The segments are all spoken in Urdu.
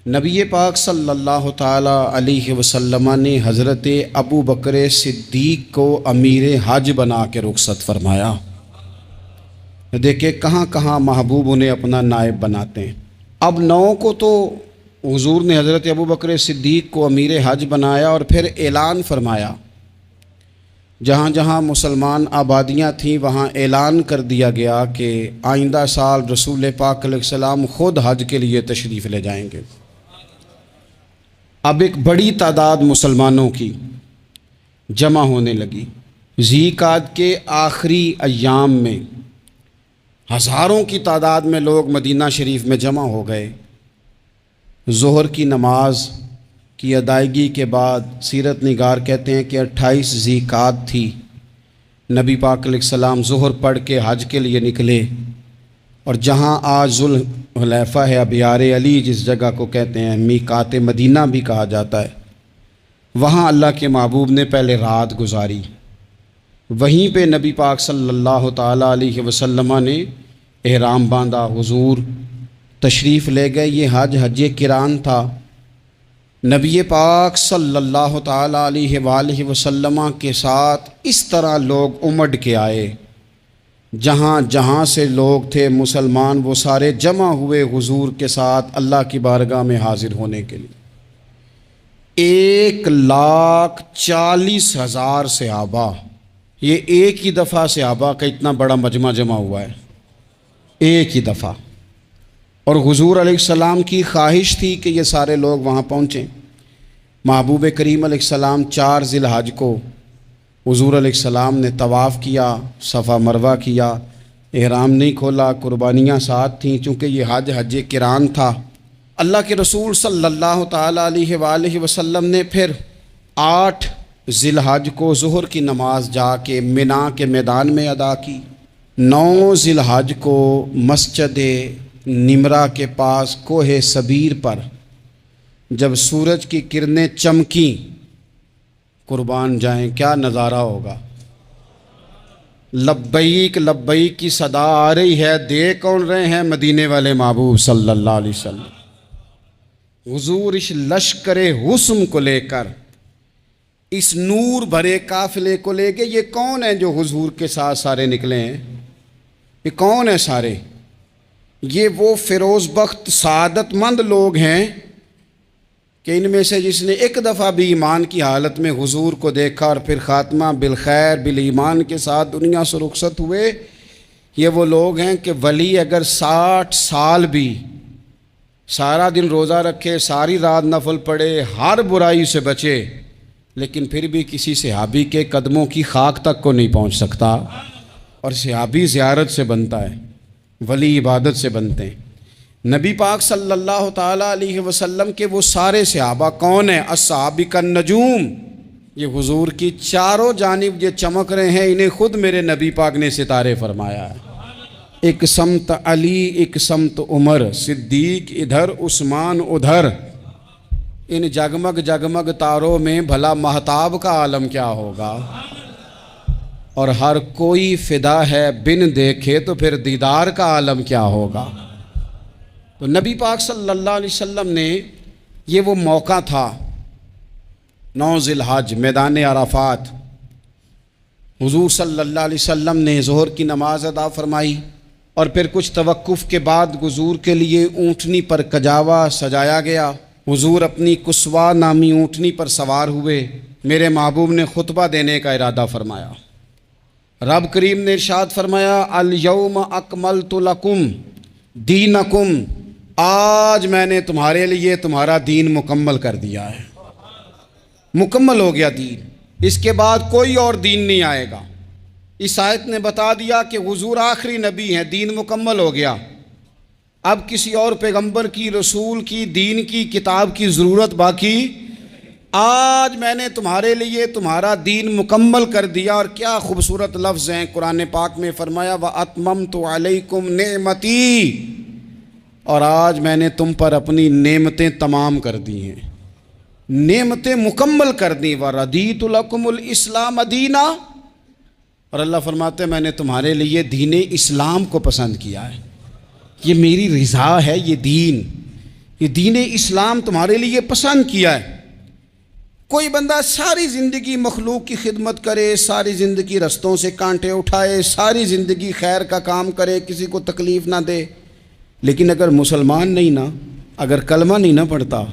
نبی پاک صلی اللہ تعالیٰ علیہ وسلم نے حضرت ابو بکر صدیق کو امیر حج بنا کے رخصت فرمایا۔ دیکھیں کہاں کہاں محبوب انہیں اپنا نائب بناتے ہیں۔ اب 9 کو تو حضور نے حضرت ابو بکر صدیق کو امیر حج بنایا اور پھر اعلان فرمایا، جہاں جہاں مسلمان آبادیاں تھیں وہاں اعلان کر دیا گیا کہ آئندہ سال رسول پاک علیہ السلام خود حج کے لیے تشریف لے جائیں گے۔ اب ایک بڑی تعداد مسلمانوں کی جمع ہونے لگی۔ ذی قعدہ کے آخری ایام میں ہزاروں کی تعداد میں لوگ مدینہ شریف میں جمع ہو گئے۔ ظہر کی نماز کی ادائیگی کے بعد سیرت نگار کہتے ہیں کہ 28 ذی قعدہ تھی، نبی پاک علیہ السلام ظہر پڑھ کے حج کے لیے نکلے، اور جہاں آج ذوالحلیفہ ہے، ابیار علی جس جگہ کو کہتے ہیں، میقات مدینہ بھی کہا جاتا ہے، وہاں اللہ کے محبوب نے پہلے رات گزاری۔ وہیں پہ نبی پاک صلی اللہ تعالیٰ علیہ وسلم نے احرام باندھا، حضور تشریف لے گئے۔ یہ حج قران تھا۔ نبی پاک صلی اللہ تعالیٰ علیہ وآلہ وسلم کے ساتھ اس طرح لوگ امڈ کے آئے، جہاں جہاں سے لوگ تھے مسلمان وہ سارے جمع ہوئے حضور کے ساتھ اللہ کی بارگاہ میں حاضر ہونے کے لیے۔ 1,40,000 صحابہ، یہ ایک ہی دفعہ صحابہ کا اتنا بڑا مجمع جمع ہوا ہے، ایک ہی دفعہ۔ اور حضور علیہ السلام کی خواہش تھی کہ یہ سارے لوگ وہاں پہنچیں۔ محبوب کریم علیہ السلام 4 ذی الحج کو حضور علیہ السلام نے طواف کیا، صفا مروہ کیا، احرام نہیں کھولا، قربانیاں ساتھ تھیں، چونکہ یہ حج قران تھا۔ اللہ کے رسول صلی اللہ تعالیٰ علیہ وآلہ وسلم نے پھر 8 ذی الحج کو ظہر کی نماز جا کے منا کے میدان میں ادا کی۔ 9 ذی الحج کو مسجد نمرہ کے پاس کوہ صبیر پر جب سورج کی کرنیں چمکیں، قربان جائیں کیا نظارہ ہوگا۔ لبیک لبیک کی صدا آ رہی ہے، دے کون رہے ہیں؟ مدینے والے محبوب صلی اللہ علیہ وسلم۔ حضور اس لشکر حسن کو لے کر، اس نور بھرے قافلے کو لے کے، یہ کون ہیں جو حضور کے ساتھ سارے نکلے ہیں؟ یہ کون ہیں سارے؟ یہ وہ فیروز بخت سعادت مند لوگ ہیں کہ ان میں سے جس نے ایک دفعہ بھی ایمان کی حالت میں حضور کو دیکھا اور پھر خاتمہ بالخیر بالایمان کے ساتھ دنیا سے رخصت ہوئے، یہ وہ لوگ ہیں کہ ولی اگر 60 سال بھی سارا دن روزہ رکھے، ساری رات نفل پڑھے، ہر برائی سے بچے، لیکن پھر بھی کسی صحابی کے قدموں کی خاک تک کو نہیں پہنچ سکتا۔ اور صحابی زیارت سے بنتا ہے، ولی عبادت سے بنتے ہیں۔ نبی پاک صلی اللہ تعالیٰ علیہ وسلم کے وہ سارے صحابہ کون ہیں؟ الصحابہ النجوم، یہ حضور کی چاروں جانب یہ چمک رہے ہیں، انہیں خود میرے نبی پاک نے ستارے فرمایا ہے۔ ایک سمت علی، ایک سمت عمر، صدیق ادھر، عثمان ادھر۔ ان جگمگ جگمگ تاروں میں بھلا مہتاب کا عالم کیا ہوگا؟ اور ہر کوئی فدا ہے بن دیکھے تو پھر دیدار کا عالم کیا ہوگا؟ تو نبی پاک صلی اللہ علیہ وسلم نے یہ وہ موقع تھا، 9 ذی الحج میدان عرفات، حضور صلی اللہ علیہ وسلم نے ظہر کی نماز ادا فرمائی، اور پھر کچھ توقف کے بعد حضور کے لیے اونٹنی پر کجاوا سجایا گیا۔ حضور اپنی کسوا نامی اونٹنی پر سوار ہوئے، میرے محبوب نے خطبہ دینے کا ارادہ فرمایا۔ رب کریم نے ارشاد فرمایا، الیوم اکملت لکم دینکم، آج میں نے تمہارے لیے تمہارا دین مکمل کر دیا ہے، مکمل ہو گیا دین، اس کے بعد کوئی اور دین نہیں آئے گا۔ اس آیت نے بتا دیا کہ حضور آخری نبی ہیں، دین مکمل ہو گیا، اب کسی اور پیغمبر کی، رسول کی، دین کی، کتاب کی ضرورت باقی۔ آج میں نے تمہارے لیے تمہارا دین مکمل کر دیا۔ اور کیا خوبصورت لفظ ہیں قرآن پاک میں، فرمایا وَأَتْمَمْتُ عَلَيْكُمْ نِعْمَتِي، اور آج میں نے تم پر اپنی نعمتیں تمام کر دی ہیں، نعمتیں مکمل کر دی۔ وَرَضِيتُ لَكُمُ الْإِسْلَامَ دِينًا، اور اللہ فرماتے ہیں میں نے تمہارے لیے دین اسلام کو پسند کیا ہے، یہ میری رضا ہے، یہ دین، یہ دین اسلام تمہارے لیے پسند کیا ہے۔ کوئی بندہ ساری زندگی مخلوق کی خدمت کرے، ساری زندگی رستوں سے کانٹے اٹھائے، ساری زندگی خیر کا کام کرے، کسی کو تکلیف نہ دے، لیکن اگر مسلمان نہیں نا، اگر کلمہ نہیں نہ پڑھتا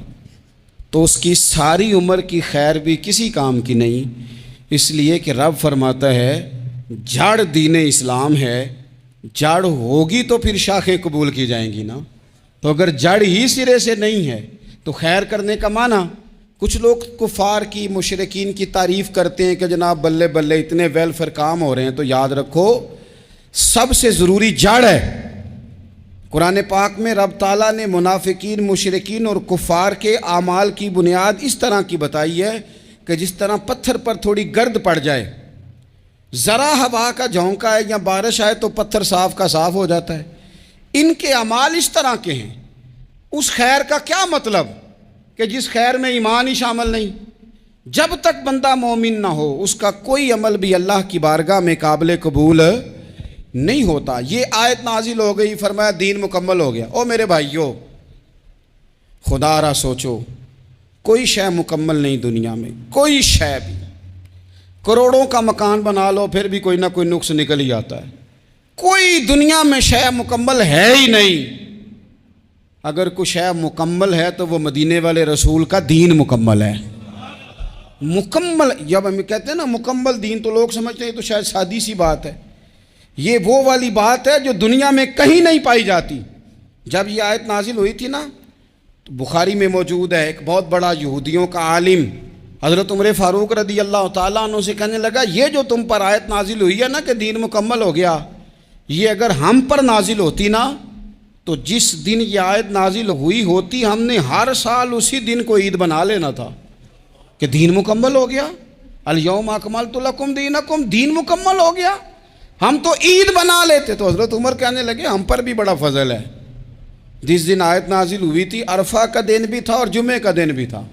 تو اس کی ساری عمر کی خیر بھی کسی کام کی نہیں۔ اس لیے کہ رب فرماتا ہے جڑ دین اسلام ہے، جڑ ہوگی تو پھر شاخیں قبول کی جائیں گی نا۔ تو اگر جڑ ہی سرے سے نہیں ہے تو خیر کرنے کا معنی، کچھ لوگ کفار کی، مشرکین کی تعریف کرتے ہیں کہ جناب بلے بلے اتنے ویلفیئر کام ہو رہے ہیں، تو یاد رکھو سب سے ضروری جڑ ہے۔ قرآن پاک میں رب تعالیٰ نے منافقین، مشرکین اور کفار کے اعمال کی بنیاد اس طرح کی بتائی ہے کہ جس طرح پتھر پر تھوڑی گرد پڑ جائے، ذرا ہوا کا جھونکا ہے یا بارش آئے تو پتھر صاف کا صاف ہو جاتا ہے۔ ان کے اعمال اس طرح کے ہیں۔ اس خیر کا کیا مطلب کہ جس خیر میں ایمان ہی شامل نہیں؟ جب تک بندہ مومن نہ ہو اس کا کوئی عمل بھی اللہ کی بارگاہ میں قابل قبول نہیں ہوتا۔ یہ آیت نازل ہو گئی، فرمایا دین مکمل ہو گیا۔ او میرے بھائیو، خدا را سوچو، کوئی شے مکمل نہیں دنیا میں، کوئی شے بھی۔ کروڑوں کا مکان بنا لو پھر بھی کوئی نہ کوئی نقص نکل ہی آتا ہے۔ کوئی دنیا میں شے مکمل ہے ہی نہیں۔ اگر کوئی شے مکمل ہے تو وہ مدینے والے رسول کا دین مکمل ہے۔ مکمل، جب ہم کہتے ہیں نا مکمل دین، تو لوگ سمجھتے ہیں تو شاید سادی سی بات ہے۔ یہ وہ والی بات ہے جو دنیا میں کہیں نہیں پائی جاتی۔ جب یہ آیت نازل ہوئی تھی نا تو بخاری میں موجود ہے، ایک بہت بڑا یہودیوں کا عالم حضرت عمر فاروق رضی اللہ تعالیٰ عنہ سے کہنے لگا، یہ جو تم پر آیت نازل ہوئی ہے نا کہ دین مکمل ہو گیا، یہ اگر ہم پر نازل ہوتی نا تو جس دن یہ آیت نازل ہوئی ہوتی ہم نے ہر سال اسی دن کو عید بنا لینا تھا کہ دین مکمل ہو گیا۔ الیوم اکملت لکم دینکم، دین مکمل ہو گیا، ہم تو عید بنا لیتے۔ تو حضرت عمر کہنے لگے ہم پر بھی بڑا فضل ہے، جس دن آیت نازل ہوئی تھی عرفہ کا دن بھی تھا اور جمعے کا دن بھی تھا۔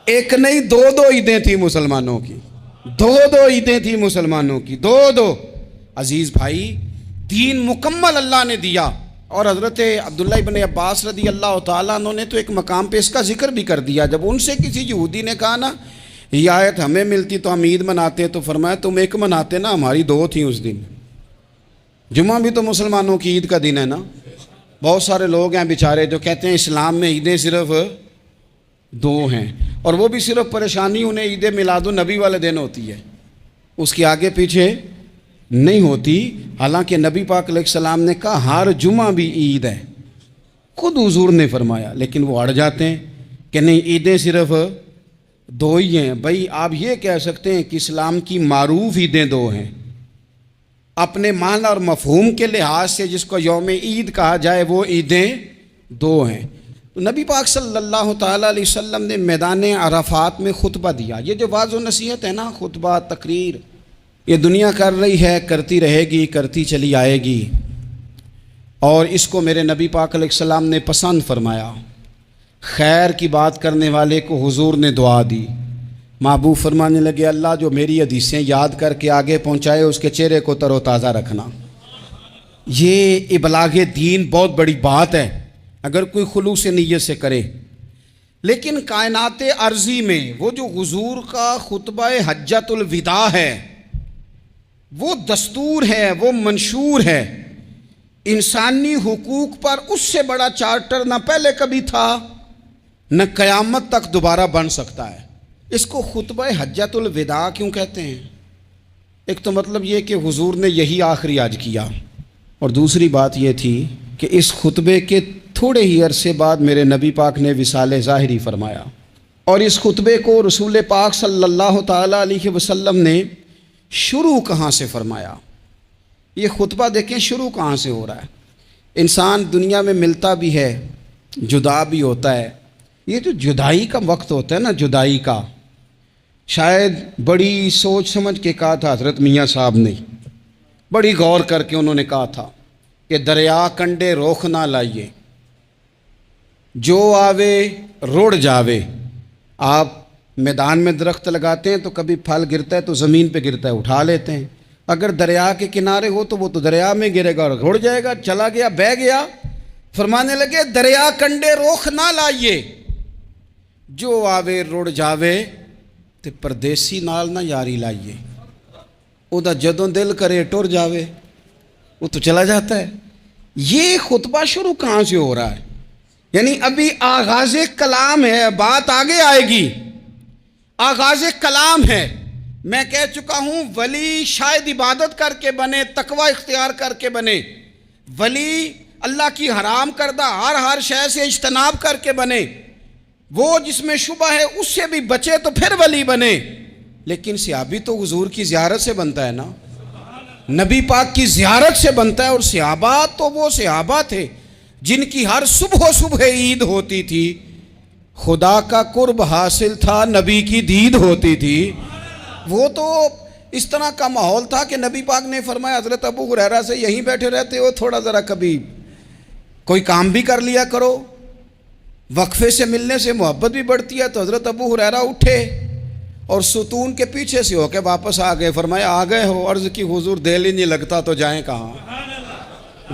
ایک نہیں دو عیدیں تھیں مسلمانوں کی، دو عیدیں تھیں مسلمانوں کی، دو۔ عزیز بھائی، دین مکمل اللہ نے دیا۔ اور حضرت عبداللہ ابن عباس رضی اللہ تعالیٰ عنہ نے تو ایک مقام پہ اس کا ذکر بھی کر دیا۔ جب ان سے کسی یہودی نے کہا نا یہ آیت ہمیں ملتی تو ہم عید مناتے، تو فرمایا تم ایک مناتے نا، ہماری دو تھیں اس دن۔ جمعہ بھی تو مسلمانوں کی عید کا دن ہے نا۔ بہت سارے لوگ ہیں بیچارے جو کہتے ہیں اسلام میں عیدیں صرف دو ہیں، اور وہ بھی صرف پریشانی انہیں عید میلاد النبی والے دن ہوتی ہے، اس کے آگے پیچھے نہیں ہوتی۔ حالانکہ نبی پاک علیہ السلام نے کہا ہر جمعہ بھی عید ہے، خود حضور نے فرمایا، لیکن وہ اڑ جاتے ہیں کہ نہیں عیدیں صرف دو ہی ہیں۔ بھائی آپ یہ کہہ سکتے ہیں کہ اسلام کی معروف عیدیں دو ہیں، اپنے معنی اور مفہوم کے لحاظ سے جس کو یوم عید کہا جائے وہ عیدیں دو ہیں۔ تو نبی پاک صلی اللہ تعالیٰ علیہ وسلم نے میدان عرفات میں خطبہ دیا۔ یہ جو وعظ و نصیحت ہے نا، خطبہ، تقریر، یہ دنیا کر رہی ہے، کرتی رہے گی، کرتی چلی آئے گی، اور اس کو میرے نبی پاک علیہ السلام نے پسند فرمایا۔ خیر کی بات کرنے والے کو حضور نے دعا دی۔ محبوب فرمانے لگے اللہ جو میری حدیثیں یاد کر کے آگے پہنچائے اس کے چہرے کو تر و تازہ رکھنا۔ یہ ابلاغ دین بہت بڑی بات ہے اگر کوئی خلوص نیت سے کرے۔ لیکن کائنات ارضی میں وہ جو حضور کا خطبہ حجۃ الوداع ہے، وہ دستور ہے، وہ منشور ہے۔ انسانی حقوق پر اس سے بڑا چارٹر نہ پہلے کبھی تھا نہ قیامت تک دوبارہ بن سکتا ہے۔ اس کو خطبہ حجۃ الوداع کیوں کہتے ہیں؟ ایک تو مطلب یہ کہ حضور نے یہی آخری حج کیا، اور دوسری بات یہ تھی کہ اس خطبے کے تھوڑے ہی عرصے بعد میرے نبی پاک نے وصال ظاہری فرمایا، اور اس خطبے کو رسول پاک صلی اللہ تعالیٰ علیہ وسلم نے شروع کہاں سے فرمایا؟ یہ خطبہ دیکھیں شروع کہاں سے ہو رہا ہے۔ انسان دنیا میں ملتا بھی ہے، جدا بھی ہوتا ہے۔ یہ جو جدائی کا وقت ہوتا ہے نا، جدائی کا، شاید بڑی سوچ سمجھ کے کہا تھا حضرت میاں صاحب نے، بڑی غور کر کے انہوں نے کہا تھا کہ دریا کنڈے روخ نہ لائیے، جو آوے روڑ جاوے۔ آپ میدان میں درخت لگاتے ہیں تو کبھی پھل گرتا ہے تو زمین پہ گرتا ہے، اٹھا لیتے ہیں۔ اگر دریا کے کنارے ہو تو وہ تو دریا میں گرے گا اور رڑ جائے گا، چلا گیا، بہہ گیا۔ فرمانے لگے دریا کنڈے روخ نہ لائیے، جو آوے رڑ جاوے تے پردیسی نال نہ یاری لائیے، او دا جدوں دل کرے ٹر جاوے وہ تو چلا جاتا ہے۔ یہ خطبہ شروع کہاں سے ہو رہا ہے؟ یعنی ابھی آغاز کلام ہے، بات آگے آئے گی، آغاز کلام ہے۔ میں کہہ چکا ہوں ولی شاید عبادت کر کے بنے، تقوی اختیار کر کے بنے، ولی اللہ کی حرام کردہ ہر شے سے اجتناب کر کے بنے، وہ جس میں شبہ ہے اس سے بھی بچے تو پھر ولی بنے۔ لیکن صحابی تو حضور کی زیارت سے بنتا ہے نا، نبی پاک کی زیارت سے بنتا ہے، اور صحابہ تو وہ صحابہ تھے جن کی ہر صبح عید ہوتی تھی، خدا کا قرب حاصل تھا، نبی کی دید ہوتی تھی۔ وہ تو اس طرح کا ماحول تھا کہ نبی پاک نے فرمایا حضرت ابو ہریرہ سے یہیں بیٹھے رہتے ہو، تھوڑا ذرا کبھی کوئی کام بھی کر لیا کرو، وقفے سے ملنے سے محبت بھی بڑھتی ہے۔ تو حضرت ابو ہریرہ اٹھے اور ستون کے پیچھے سے ہو کے واپس آ گئے، فرمایا آ گئے ہو؟ عرض کی حضور دل ہی نہیں لگتا تو جائیں کہاں۔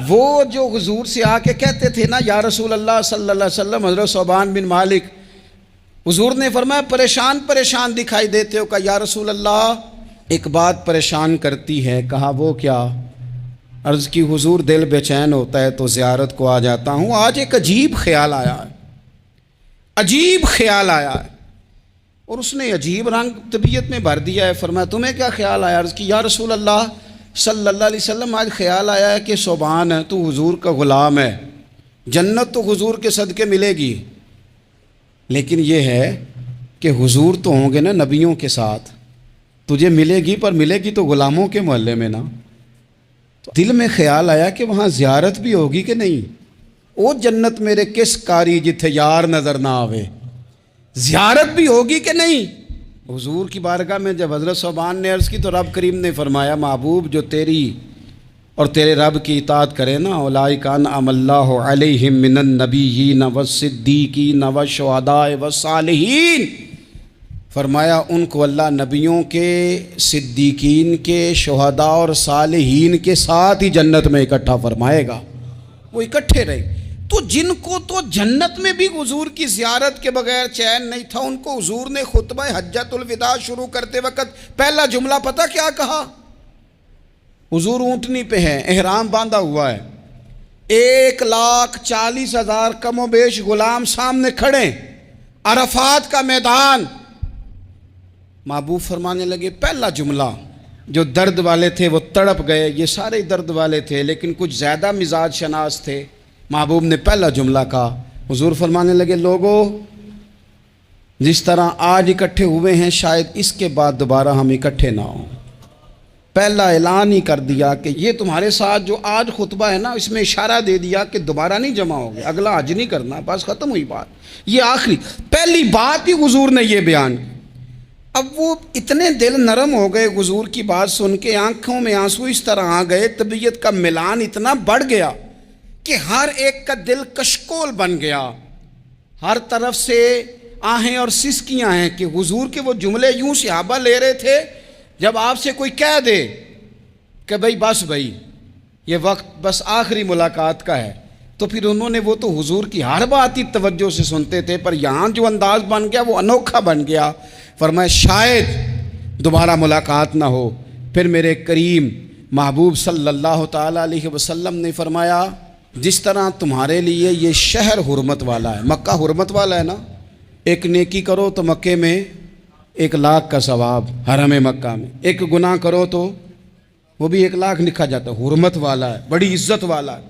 وہ جو حضور سے آ کے کہتے تھے نا یا رسول اللہ صلی اللہ علیہ وسلم، حضرت صوبان بن مالک، حضور نے فرمایا پریشان دکھائی دیتے ہو؟ کہا یا رسول اللہ ایک بات پریشان کرتی ہے۔ کہا وہ کیا؟ عرض کی حضور دل بے چین ہوتا ہے تو زیارت کو آ جاتا ہوں، آج ایک عجیب خیال آیا ہے، عجیب خیال آیا ہے، اور اس نے عجیب رنگ طبیعت میں بھر دیا ہے۔ فرمایا تمہیں کیا خیال آیا؟ عرض کی یا رسول اللہ صلی اللہ علیہ وسلم آج خیال آیا ہے کہ صوبان ہے تو حضور کا غلام ہے، جنت تو حضور کے صدقے ملے گی، لیکن یہ ہے کہ حضور تو ہوں گے نا نبیوں کے ساتھ، تجھے ملے گی پر ملے گی تو غلاموں کے محلے میں نا۔ تو دل میں خیال آیا کہ وہاں زیارت بھی ہوگی کہ نہیں؟ او جنت میرے کس کاری جتھے یار نظر نہ آوے، زیارت بھی ہوگی کہ نہیں؟ حضور کی بارگاہ میں جب حضرت صوبان نے عرض کی تو رب کریم نے فرمایا محبوب جو تیری اور تیرے رب کی اطاعت کرے نا، اولئک انعم اللہ علیہم من النبیین والصدیقین والشہداء والصالحین، فرمایا ان کو اللہ نبیوں کے، صدیقین کے، شہداء اور صالحین کے ساتھ ہی جنت میں اکٹھا فرمائے گا، وہ اکٹھے رہے۔ تو جن کو تو جنت میں بھی حضور کی زیارت کے بغیر چین نہیں تھا، ان کو حضور نے خطبہ حجۃ الوداع شروع کرتے وقت پہلا جملہ پتہ کیا کہا؟ حضور اونٹنی پہ ہیں، احرام باندھا ہوا ہے، 1,40,000 کم و بیش غلام سامنے کھڑے، عرفات کا میدان۔ محبوب فرمانے لگے پہلا جملہ، جو درد والے تھے وہ تڑپ گئے، یہ سارے درد والے تھے لیکن کچھ زیادہ مزاج شناس تھے۔ محبوب نے پہلا جملہ کہا، حضور فرمانے لگے لوگو جس طرح آج اکٹھے ہوئے ہیں شاید اس کے بعد دوبارہ ہم اکٹھے نہ ہوں۔ پہلا اعلان ہی کر دیا کہ یہ تمہارے ساتھ جو آج خطبہ ہے نا، اس میں اشارہ دے دیا کہ دوبارہ نہیں جمع ہوگے، اگلا حج نہیں کرنا، بس ختم ہوئی بات، یہ آخری پہلی بات ہی حضور نے یہ بیان کی۔ اب وہ اتنے دل نرم ہو گئے حضور کی بات سن کے، آنکھوں میں آنسو اس طرح آ گئے، طبیعت کا ملان اتنا بڑھ گیا کہ ہر ایک کا دل کشکول بن گیا، ہر طرف سے آہیں اور سسکیاں ہیں کہ حضور کے وہ جملے یوں صحابہ لے رہے تھے جب آپ سے کوئی کہہ دے کہ بھائی یہ وقت بس آخری ملاقات کا ہے، تو پھر انہوں نے وہ تو حضور کی ہر بات ہی توجہ سے سنتے تھے، پر یہاں جو انداز بن گیا وہ انوکھا بن گیا۔ فرمایا شاید دوبارہ ملاقات نہ ہو۔ پھر میرے کریم محبوب صلی اللہ تعالیٰ علیہ وسلم نے فرمایا جس طرح تمہارے لیے یہ شہر حرمت والا ہے، مکہ حرمت والا ہے نا، ایک نیکی کرو تو مکے میں 1,00,000 کا ثواب، حرم مکہ میں ایک گناہ کرو تو وہ بھی 1,00,000 لکھا جاتا ہے، حرمت والا ہے، بڑی عزت والا ہے۔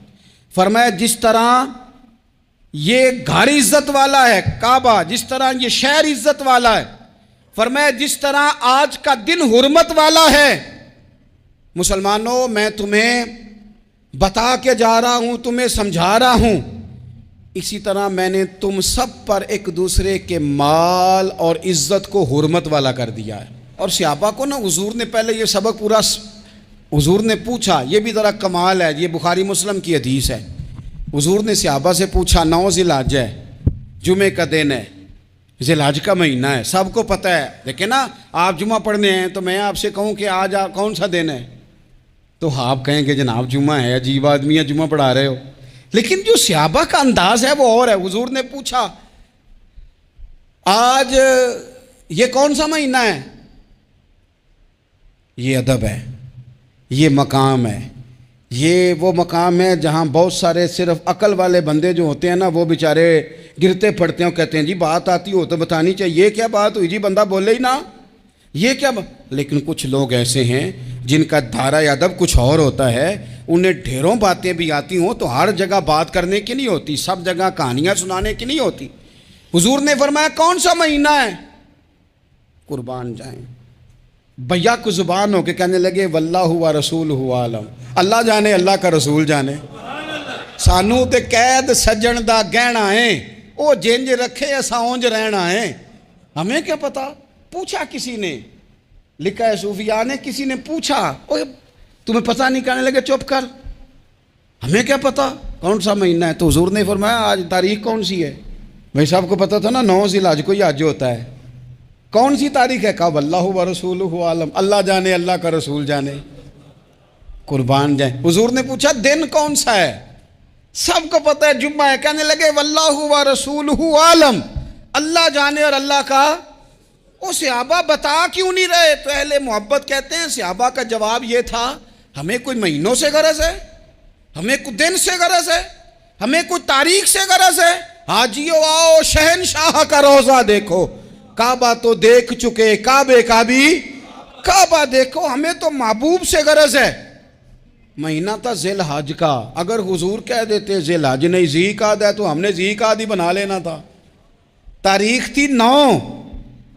فرمایا جس طرح یہ گھر عزت والا ہے کعبہ، جس طرح یہ شہر عزت والا ہے، فرمایا جس طرح آج کا دن حرمت والا ہے، مسلمانوں میں تمہیں بتا کے جا رہا ہوں، تمہیں سمجھا رہا ہوں، اسی طرح میں نے تم سب پر ایک دوسرے کے مال اور عزت کو حرمت والا کر دیا ہے۔ اور صحابہ کو نا حضور نے پہلے یہ سبق پورا حضور نے پوچھا، یہ بھی ذرا کمال ہے، یہ بخاری مسلم کی حدیث ہے۔ حضور نے صحابہ سے پوچھا 9 ذی الحج ہے، جمعے کا دن ہے، ذی الحج کا مہینہ ہے، سب کو پتہ ہے، لیکن نا آپ جمعہ پڑھنے ہیں تو میں آپ سے کہوں کہ آج کون سا دن ہے، تو آپ کہیں کہ جناب جمعہ ہے، عجیب آدمی ہے جمعہ پڑھا رہے ہو، لیکن جو صحابہ کا انداز ہے وہ اور ہے. حضور نے پوچھا آج یہ کون سا مہینہ ہے؟ یہ ادب ہے، یہ مقام ہے، یہ وہ مقام ہے جہاں بہت سارے صرف عقل والے بندے جو ہوتے ہیں نا وہ بیچارے گرتے پڑتے ہیں اور کہتے ہیں جی بات آتی ہو تو بتانی چاہیے، یہ کیا بات ہوئی جی، بندہ بولے ہی نا، یہ کیا لیکن کچھ لوگ ایسے ہیں جن کا دھارا ادب کچھ اور ہوتا ہے. انہیں ڈھیروں باتیں بھی آتی ہوں تو ہر جگہ بات کرنے کی نہیں ہوتی، سب جگہ کہانیاں سنانے کی نہیں ہوتی. حضور نے فرمایا کون سا مہینہ ہے؟ قربان جائیں بھیا کو زبان ہو کے کہنے لگے واللہ و رسولہ عالم، اللہ جانے اللہ کا رسول جانے. سانو تے قید سجن دا گہنا ہے، او جنج رکھے اساں اونج رہنا ہے، ہمیں کیا پتا. پوچھا کسی نے، لکھا ہے صوفیاء نے، کسی نے پوچھا اوے تمہیں پتہ نہیں، کہنے لگے چپ کر، ہمیں کیا پتا کون سا مہینہ ہے. تو حضور نے فرمایا آج تاریخ کون سی ہے؟ بھائی صاحب کو پتا تھا نا 9 ذی الحج کو یہ حج ہوتا ہے، کون سی تاریخ ہے؟ کہا واللہ و رسولہ عالم، اللہ جانے اللہ کا رسول جانے. قربان جائیں. حضور نے پوچھا دن کون سا ہے؟ سب کو پتا ہے جمعہ ہے. کہنے لگے واللہ و رسولہ عالم، اللہ جانے اور اللہ کا. وہ صحابہ بتا کیوں نہیں رہے؟ تو اہل محبت کہتے ہیں صحابہ کا جواب یہ تھا ہمیں کوئی مہینوں سے غرض ہے، ہمیں کوئی دن سے غرض ہے، ہمیں کوئی تاریخ سے غرض ہے. حاجیو آؤ شہنشاہ کا روزہ دیکھو، کعبہ تو دیکھ چکے، کعبے کا بھی کعبہ دیکھو. ہمیں تو محبوب سے غرض ہے. مہینہ تھا ذی الحج کا، اگر حضور کہہ دیتے ذی الحج نہیں ذی قعدہ ہے تو ہم نے ذی قعدہ ہی بنا لینا تھا. تاریخ تھی 9،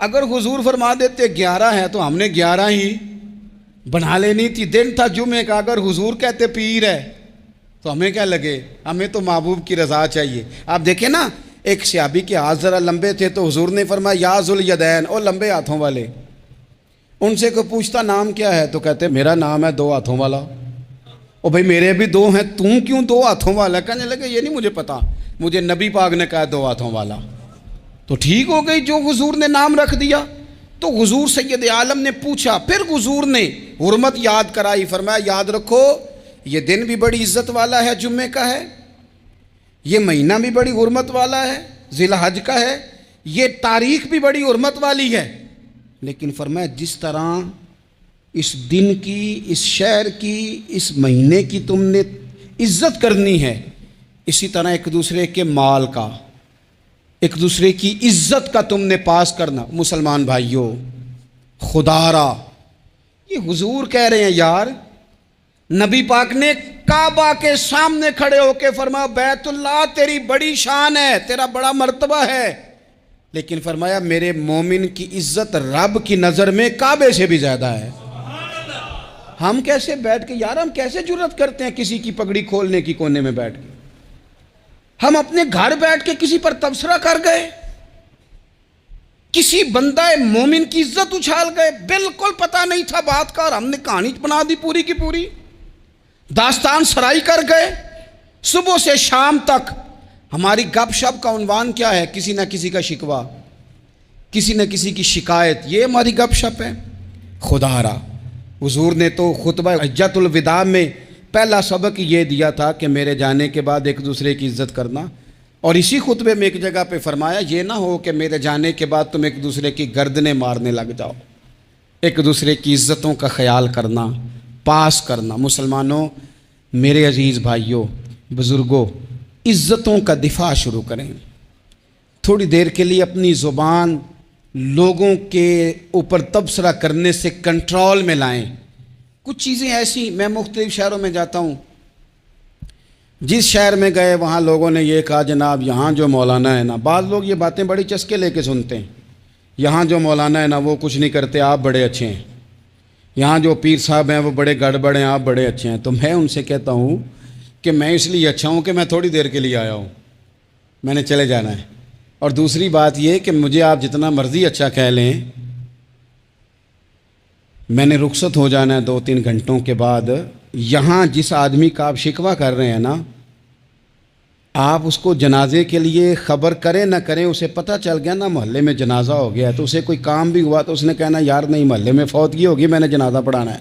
اگر حضور فرما دیتے 11 ہے تو ہم نے 11 ہی بنا لینی تھی. دن تھا جمعے کا، اگر حضور کہتے پیر ہے تو ہمیں کیا لگے، ہمیں تو محبوب کی رضا چاہیے. آپ دیکھیں نا ایک صحابی کے ہاتھ ذرا لمبے تھے تو حضور نے فرمایا یا ذوالیدین، او لمبے ہاتھوں والے. ان سے کوئی پوچھتا نام کیا ہے تو کہتے میرا نام ہے 2 ہاتھوں والا. او بھائی میرے بھی 2 ہیں، تم کیوں 2 ہاتھوں والا؟ کہنے لگے یہ نہیں مجھے پتا، مجھے نبی پاک نے کہا 2 ہاتھوں والا. تو ٹھیک ہو گئی جو حضور نے نام رکھ دیا. تو حضور سید عالم نے پوچھا، پھر حضور نے حرمت یاد کرائی. فرمایا یاد رکھو یہ دن بھی بڑی عزت والا ہے، جمعے کا ہے، یہ مہینہ بھی بڑی حرمت والا ہے، ذی الحج کا ہے، یہ تاریخ بھی بڑی حرمت والی ہے. لیکن فرمایا جس طرح اس دن کی، اس شہر کی، اس مہینے کی تم نے عزت کرنی ہے، اسی طرح ایک دوسرے کے مال کا، ایک دوسرے کی عزت کا تم نے پاس کرنا. مسلمان بھائیوں خدا را یہ حضور کہہ رہے ہیں یار، نبی پاک نے کعبہ کے سامنے کھڑے ہو کے فرمایا بیت اللہ تیری بڑی شان ہے، تیرا بڑا مرتبہ ہے، لیکن فرمایا میرے مومن کی عزت رب کی نظر میں کعبے سے بھی زیادہ ہے. ہم کیسے بیٹھ کے یار، ہم کیسے جرأت کرتے ہیں کسی کی پگڑی کھولنے کی کونے میں بیٹھ کے؟ ہم اپنے گھر بیٹھ کے کسی پر تبصرہ کر گئے، کسی بندہ مومن کی عزت اچھال گئے، بالکل پتہ نہیں تھا بات کا اور ہم نے کہانی بنا دی پوری کی پوری، داستان سرائی کر گئے. صبح سے شام تک ہماری گپ شپ کا عنوان کیا ہے؟ کسی نہ کسی کا شکوہ، کسی نہ کسی کی شکایت، یہ ہماری گپ شپ ہے. خدا را حضور نے تو خطبہ حجۃ الوداع میں پہلا سبق یہ دیا تھا کہ میرے جانے کے بعد ایک دوسرے کی عزت کرنا، اور اسی خطبے میں ایک جگہ پہ فرمایا یہ نہ ہو کہ میرے جانے کے بعد تم ایک دوسرے کی گردنیں مارنے لگ جاؤ. ایک دوسرے کی عزتوں کا خیال کرنا، پاس کرنا. مسلمانوں، میرے عزیز بھائیوں، بزرگوں، عزتوں کا دفاع شروع کریں. تھوڑی دیر کے لیے اپنی زبان لوگوں کے اوپر تبصرہ کرنے سے کنٹرول میں لائیں. کچھ چیزیں ایسی، میں مختلف شہروں میں جاتا ہوں، جس شہر میں گئے وہاں لوگوں نے یہ کہا جناب یہاں جو مولانا ہے نا، بعض لوگ یہ باتیں بڑی چسکے لے کے سنتے ہیں، یہاں جو مولانا ہے نا وہ کچھ نہیں کرتے، آپ بڑے اچھے ہیں، یہاں جو پیر صاحب ہیں وہ بڑے گڑبڑ ہیں، آپ بڑے اچھے ہیں. تو میں ان سے کہتا ہوں کہ میں اس لیے اچھا ہوں کہ میں تھوڑی دیر کے لیے آیا ہوں، میں نے چلے جانا ہے. اور دوسری بات یہ کہ مجھے آپ جتنا مرضی اچھا کہہ لیں، میں نے رخصت ہو جانا ہے 2-3 گھنٹوں کے بعد. یہاں جس آدمی کا آپ شکوہ کر رہے ہیں نا، آپ اس کو جنازے کے لیے خبر کریں نہ کریں، اسے پتہ چل گیا نا محلے میں جنازہ ہو گیا تو اسے کوئی کام بھی ہوا تو اس نے کہنا یار نہیں محلے میں فوتگی ہوگی، میں نے جنازہ پڑھانا ہے،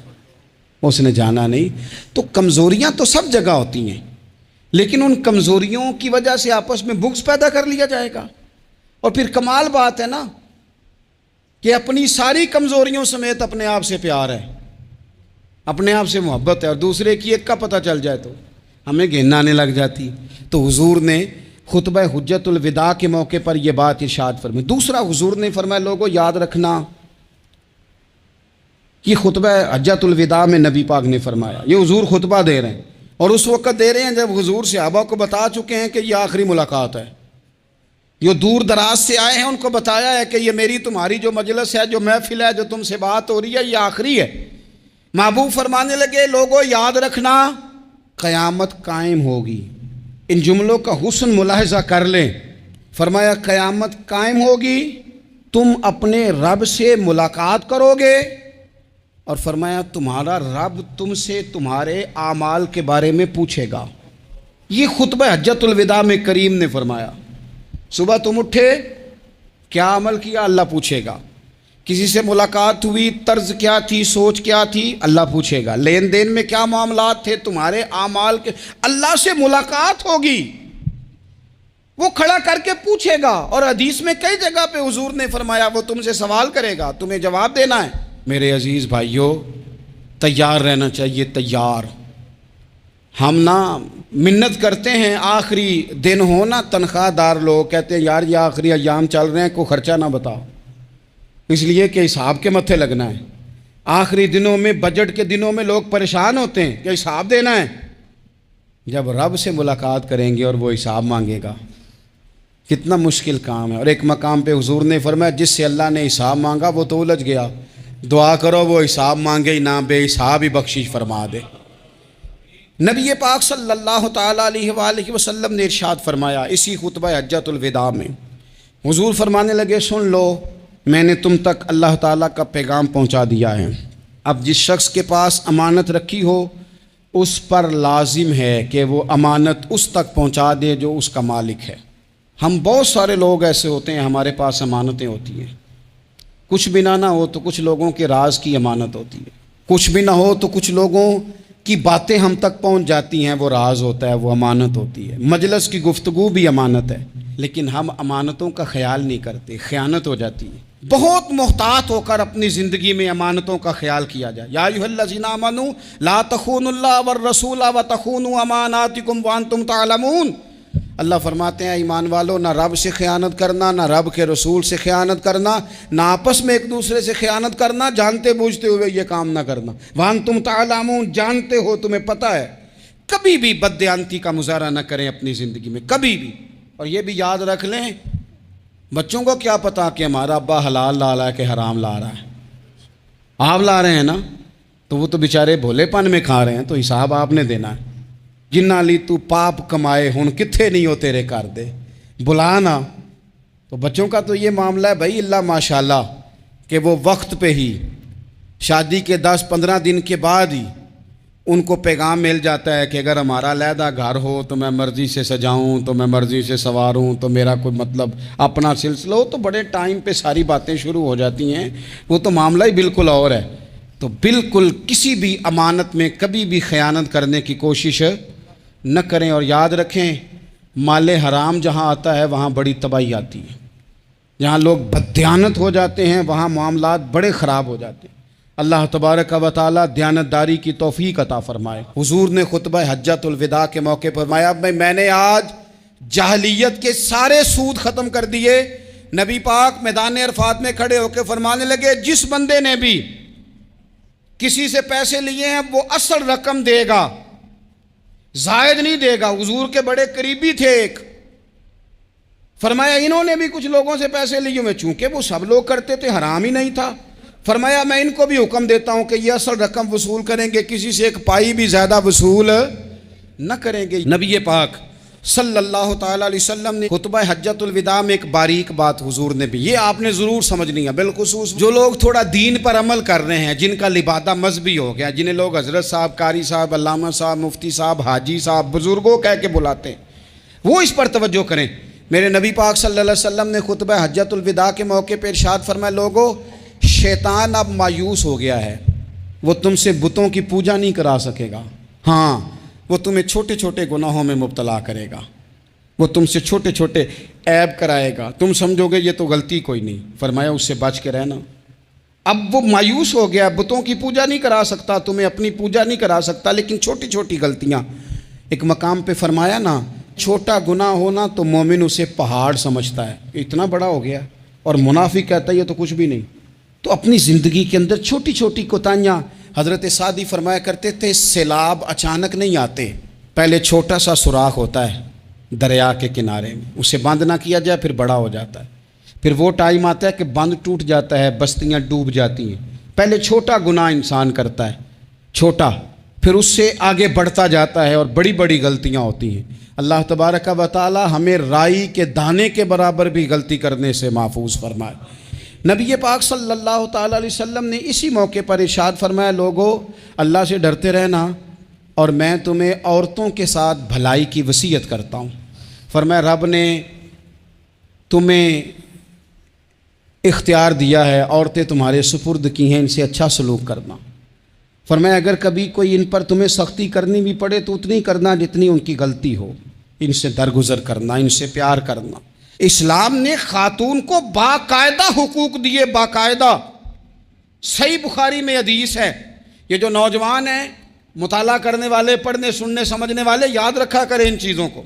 اس نے جانا نہیں. تو کمزوریاں تو سب جگہ ہوتی ہیں، لیکن ان کمزوریوں کی وجہ سے آپس میں بغض پیدا کر لیا جائے گا. اور پھر کمال بات ہے نا کہ اپنی ساری کمزوریوں سمیت اپنے آپ سے پیار ہے، اپنے آپ سے محبت ہے، اور دوسرے کی ایک کا پتہ چل جائے تو ہمیں گھن آنے لگ جاتی. تو حضور نے خطبہ حجت الوداع کے موقع پر یہ بات ارشاد فرمائی. دوسرا حضور نے فرمایا لوگوں یاد رکھنا، یہ خطبہ حجت الوداع میں نبی پاک نے فرمایا، یہ حضور خطبہ دے رہے ہیں اور اس وقت دے رہے ہیں جب حضور صحابہ کو بتا چکے ہیں کہ یہ آخری ملاقات ہے. جو دور دراز سے آئے ہیں ان کو بتایا ہے کہ یہ میری تمہاری جو مجلس ہے، جو محفل ہے، جو تم سے بات ہو رہی ہے، یہ آخری ہے. محبوب فرمانے لگے لوگوں یاد رکھنا قیامت قائم ہوگی. ان جملوں کا حسن ملاحظہ کر لیں. فرمایا قیامت قائم ہوگی، تم اپنے رب سے ملاقات کرو گے، اور فرمایا تمہارا رب تم سے تمہارے اعمال کے بارے میں پوچھے گا. یہ خطبہ حجت الوداع میں کریم نے فرمایا. صبح تم اٹھے، کیا عمل کیا؟ اللہ پوچھے گا. کسی سے ملاقات ہوئی، طرز کیا تھی، سوچ کیا تھی؟ اللہ پوچھے گا. لین دین میں کیا معاملات تھے، تمہارے اعمال کے، اللہ سے ملاقات ہوگی، وہ کھڑا کر کے پوچھے گا. اور حدیث میں کئی جگہ پہ حضور نے فرمایا وہ تم سے سوال کرے گا، تمہیں جواب دینا ہے. میرے عزیز بھائیوں، تیار رہنا چاہیے، تیار. ہم نا منت کرتے ہیں آخری دن ہو نا، تنخواہ دار لوگ کہتے ہیں یار یہ آخری ایام چل رہے ہیں، کوئی خرچہ نہ بتاؤ، اس لیے کہ حساب کے متھے لگنا ہے. آخری دنوں میں، بجٹ کے دنوں میں لوگ پریشان ہوتے ہیں کہ حساب دینا ہے. جب رب سے ملاقات کریں گے اور وہ حساب مانگے گا، کتنا مشکل کام ہے. اور ایک مقام پہ حضور نے فرمایا جس سے اللہ نے حساب مانگا وہ تو الجھ گیا، دعا کرو وہ حساب مانگے ہی نہ، بے حساب ہی بخشش فرما دے. نبی پاک صلی اللہ تعالیٰ علیہ وآلہ وسلم نے ارشاد فرمایا اسی خطبہ حجت الوداع میں. حضور فرمانے لگے سن لو، میں نے تم تک اللہ تعالیٰ کا پیغام پہنچا دیا ہے. اب جس شخص کے پاس امانت رکھی ہو اس پر لازم ہے کہ وہ امانت اس تک پہنچا دے جو اس کا مالک ہے. ہم بہت سارے لوگ ایسے ہوتے ہیں ہمارے پاس امانتیں ہوتی ہیں، کچھ بھی نہ ہو تو کچھ لوگوں کے راز کی امانت ہوتی ہے، کچھ بھی نہ ہو تو کچھ لوگوں کی باتیں ہم تک پہنچ جاتی ہیں، وہ راز ہوتا ہے، وہ امانت ہوتی ہے. مجلس کی گفتگو بھی امانت ہے، لیکن ہم امانتوں کا خیال نہیں کرتے، خیانت ہو جاتی ہے. بہت محتاط ہو کر اپنی زندگی میں امانتوں کا خیال کیا جائے. یا ایھا الذین آمنوا لا تخونوا اللہ والرسول وتخونوا اماناتکم وانتم تعلمون. اللہ فرماتے ہیں ایمان والو، نہ رب سے خیانت کرنا، نہ رب کے رسول سے خیانت کرنا، نہ آپس میں ایک دوسرے سے خیانت کرنا، جانتے بوجھتے ہوئے یہ کام نہ کرنا. وانتم تعلمون، جانتے ہو، تمہیں پتہ ہے. کبھی بھی بددیانتی کا مظاہرہ نہ کریں اپنی زندگی میں، کبھی بھی. اور یہ بھی یاد رکھ لیں بچوں کو کیا پتا کہ ہمارا ابا حلال لا رہا ہے کہ حرام لا رہا ہے. آپ لا رہے ہیں نا تو وہ تو بیچارے بھولے پن میں کھا رہے ہیں، تو حساب آپ نے دینا ہے. جنہ لی تو پاپ کمائے ہن کتھے نہیں ہو تیرے کر دے بلانا. تو بچوں کا تو یہ معاملہ ہے بھائی، اللہ ماشاءاللہ کہ وہ وقت پہ ہی شادی کے 10-15 دن کے بعد ہی ان کو پیغام مل جاتا ہے کہ اگر ہمارا علیحدہ گھر ہو تو میں مرضی سے سجاؤں، تو میں مرضی سے سنواروں، تو میرا کوئی مطلب اپنا سلسلہ ہو. تو بڑے ٹائم پہ ساری باتیں شروع ہو جاتی ہیں، وہ تو معاملہ ہی بالکل اور ہے. تو بالکل کسی بھی امانت میں کبھی بھی خیانت کرنے کی کوشش نہ کریں. اور یاد رکھیں مال حرام جہاں آتا ہے وہاں بڑی تباہی آتی ہے. جہاں لوگ بددیانت ہو جاتے ہیں وہاں معاملات بڑے خراب ہو جاتے ہیں. اللہ تبارک و تعالیٰ دیانتداری کی توفیق عطا فرمائے. حضور نے خطبہ حجت الوداع کے موقع پر فرمایا میں نے آج جاہلیت کے سارے سود ختم کر دیے. نبی پاک میدان عرفات میں کھڑے ہو کے فرمانے لگے جس بندے نے بھی کسی سے پیسے لیے ہیں وہ اصل رقم دے گا، زائد نہیں دے گا. حضور کے بڑے قریبی تھے ایک، فرمایا انہوں نے بھی کچھ لوگوں سے پیسے لیے ہوئے، چونکہ وہ سب لوگ کرتے تھے، حرام ہی نہیں تھا. فرمایا میں ان کو بھی حکم دیتا ہوں کہ یہ اصل رقم وصول کریں گے، کسی سے ایک پائی بھی زیادہ وصول نہ کریں گے. نبی پاک صلی اللہ تعالیٰ علیہ وسلم نے خطبہ حجت الوداع میں ایک باریک بات حضور نے بھی، یہ آپ نے ضرور سمجھنی ہے، بالخصوص جو لوگ تھوڑا دین پر عمل کر رہے ہیں، جن کا لبادہ مذہبی ہو گیا، جنہیں لوگ حضرت صاحب، قاری صاحب، علامہ صاحب، مفتی صاحب، حاجی صاحب، بزرگوں کہہ کے بلاتے ہیں، وہ اس پر توجہ کریں. میرے نبی پاک صلی اللہ علیہ وسلم نے خطبہ حجت الوداع کے موقع پہ ارشاد فرمایا لوگوں شیطان اب مایوس ہو گیا ہے، وہ تم سے بتوں کی پوجا نہیں کرا سکے گا. ہاں وہ تمہیں چھوٹے چھوٹے گناہوں میں مبتلا کرے گا، وہ تم سے چھوٹے چھوٹے عیب کرائے گا، تم سمجھو گے یہ تو غلطی کوئی نہیں، فرمایا اس سے بچ کے رہنا۔ اب وہ مایوس ہو گیا، بتوں کی پوجا نہیں کرا سکتا، تمہیں اپنی پوجا نہیں کرا سکتا، لیکن چھوٹی چھوٹی غلطیاں، ایک مقام پہ فرمایا نا، چھوٹا گناہ ہونا تو مومن اسے پہاڑ سمجھتا ہے، اتنا بڑا ہو گیا، اور منافق کہتا ہے یہ تو کچھ بھی نہیں۔ تو اپنی زندگی کے اندر چھوٹی چھوٹی کوتاہیاں، حضرت سعدی فرمایا کرتے تھے سیلاب اچانک نہیں آتے، پہلے چھوٹا سا سوراخ ہوتا ہے دریا کے کنارے میں، اسے بند نہ کیا جائے پھر بڑا ہو جاتا ہے، پھر وہ ٹائم آتا ہے کہ بند ٹوٹ جاتا ہے، بستیاں ڈوب جاتی ہیں۔ پہلے چھوٹا گناہ انسان کرتا ہے، چھوٹا، پھر اس سے آگے بڑھتا جاتا ہے اور بڑی بڑی غلطیاں ہوتی ہیں۔ اللہ تبارک و تعالی ہمیں رائی کے دانے کے برابر بھی غلطی کرنے سے محفوظ فرمائے۔ نبی پاک صلی اللہ تعالی علیہ وسلم نے اسی موقع پر ارشاد فرمایا، لوگو اللہ سے ڈرتے رہنا، اور میں تمہیں عورتوں کے ساتھ بھلائی کی وصیت کرتا ہوں۔ فرمایا رب نے تمہیں اختیار دیا ہے، عورتیں تمہارے سپرد کی ہیں، ان سے اچھا سلوک کرنا۔ فرمایا اگر کبھی کوئی ان پر تمہیں سختی کرنی بھی پڑے تو اتنی کرنا جتنی ان کی غلطی ہو، ان سے درگزر کرنا، ان سے پیار کرنا۔ اسلام نے خاتون کو باقاعدہ حقوق دیے، باقاعدہ۔ صحیح بخاری میں حدیث ہے، یہ جو نوجوان ہیں، مطالعہ کرنے والے، پڑھنے سننے سمجھنے والے، یاد رکھا کریں ان چیزوں کو۔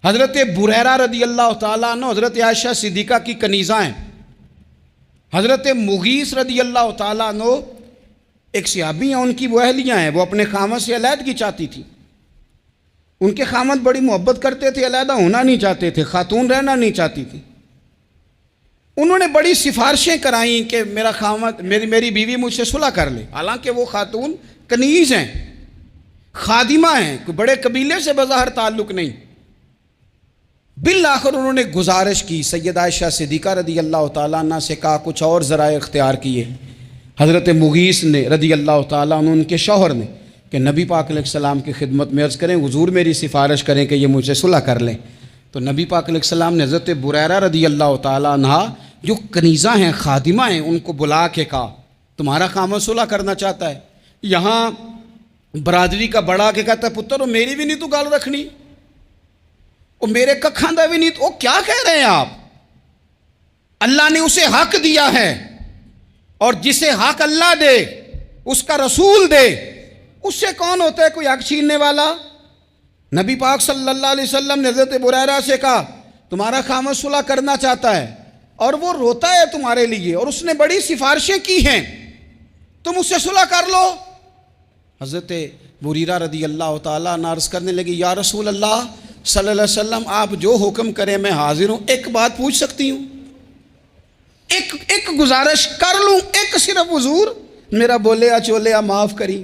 حضرت بریرہ رضی اللہ تعالیٰ عنہ حضرت عائشہ صدیقہ کی کنیزہ ہیں۔ حضرت مغیث رضی اللہ تعالیٰ عنہ ایک صحابی ہیں، ان کی وہ اہلیہ ہیں، وہ اپنے خامد سے علیحدگی چاہتی تھی۔ ان کے خامد بڑی محبت کرتے تھے، علیحدہ ہونا نہیں چاہتے تھے، خاتون رہنا نہیں چاہتی تھی۔ انہوں نے بڑی سفارشیں کرائیں کہ میرا خامد، میری بیوی مجھ سے صلح کر لے، حالانکہ وہ خاتون کنیز ہیں، خادمہ ہیں، کوئی بڑے قبیلے سے بظاہر تعلق نہیں۔ بالآخر انہوں نے گزارش کی، سیدہ عائشہ صدیقہ رضی اللہ تعالیٰ عنہ سے کہا، کچھ اور ذرائع اختیار کیے۔ حضرت مغیث نے رضی اللہ تعالیٰ عنہ، ان کے شوہر نے، کہ نبی پاک علیہ السلام کی خدمت میں عرض کریں، حضور میری سفارش کریں کہ یہ مجھ سے صلح کر لیں۔ تو نبی پاک علیہ السلام نے حضرت بریرہ رضی اللہ تعالیٰ عنہ جو کنیزہ ہیں، خادمہ ہیں، ان کو بلا کے کہا تمہارا خامد صلح کرنا چاہتا ہے۔ یہاں برادری کا بڑا کے کہتا ہے پتر میری بھی نہیں تو گل رکھنی، وہ میرے ککھاں دا بھی نہیں تو، کیا کہہ رہے ہیں آپ؟ اللہ نے اسے حق دیا ہے، اور جسے حق اللہ دے اس کا رسول دے، اس سے کون ہوتا ہے کوئی حق چھیننے والا؟ نبی پاک صلی اللہ علیہ وسلم نے حضرت بریرہ سے کہا تمہارا خامد صلح کرنا چاہتا ہے اور وہ روتا ہے تمہارے لیے، اور اس نے بڑی سفارشیں کی ہیں، تم اس سے صلح کر لو۔ حضرت بریرہ رضی اللہ تعالیٰ عنہ عرض کرنے لگی، یا رسول اللہ صلی اللہ علیہ وسلم آپ جو حکم کریں میں حاضر ہوں، ایک بات پوچھ سکتی ہوں؟ ایک گزارش کر لوں؟ ایک صرف حضور میرا بولیا چولیا معاف کری،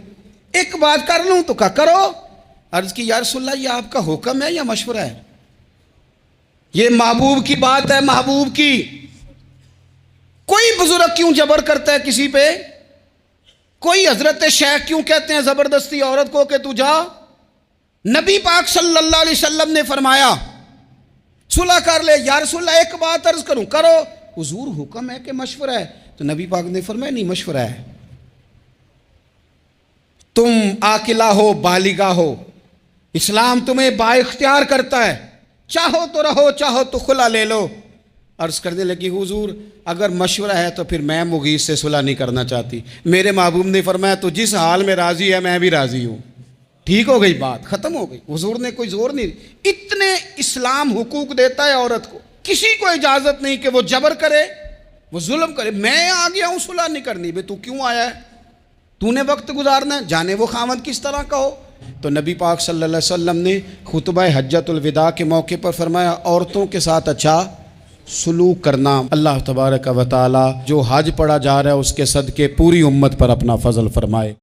ایک بات کر لوں؟ تو کہا کرو۔ عرض کی یا رسول اللہ یہ آپ کا حکم ہے یا مشورہ ہے؟ یہ محبوب کی بات ہے، محبوب کی۔ کوئی بزرگ کیوں جبر کرتا ہے کسی پہ؟ کوئی حضرت شیخ کیوں کہتے ہیں زبردستی عورت کو کہ تو جا؟ نبی پاک صلی اللہ علیہ وسلم نے فرمایا صلح کر لے۔ یا رسول اللہ ایک بات عرض کروں؟ کرو۔ حضور حکم ہے کہ مشورہ ہے؟ تو نبی پاک نے فرمایا نہیں، مشورہ ہے۔ تم عاقلہ ہو، بالغہ ہو، اسلام تمہیں با اختیار کرتا ہے، چاہو تو رہو، چاہو تو خلا لے لو۔ عرض کرنے لگی حضور اگر مشورہ ہے تو پھر میں مغیث سے صلح نہیں کرنا چاہتی۔ میرے محبوب نے فرمایا تو جس حال میں راضی ہے میں بھی راضی ہوں۔ ٹھیک ہو گئی بات، ختم ہو گئی۔ حضور نے کوئی زور نہیں، اتنے اسلام حقوق دیتا ہے عورت کو، کسی کو اجازت نہیں کہ وہ جبر کرے، وہ ظلم کرے۔ میں آ گیا ہوں صلح نہیں کرنی، بے تو کیوں آیا ہے؟ تو نے وقت گزارنا ہے، جانے وہ خامد کس طرح کا ہو۔ تو نبی پاک صلی اللہ علیہ وسلم نے خطبہ حجۃ الوداع کے موقع پر فرمایا عورتوں کے ساتھ اچھا سلوک کرنا۔ اللہ تبارک و تعالی جو حج پڑھا جا رہا ہے اس کے صدقے پوری امت پر اپنا فضل فرمائے۔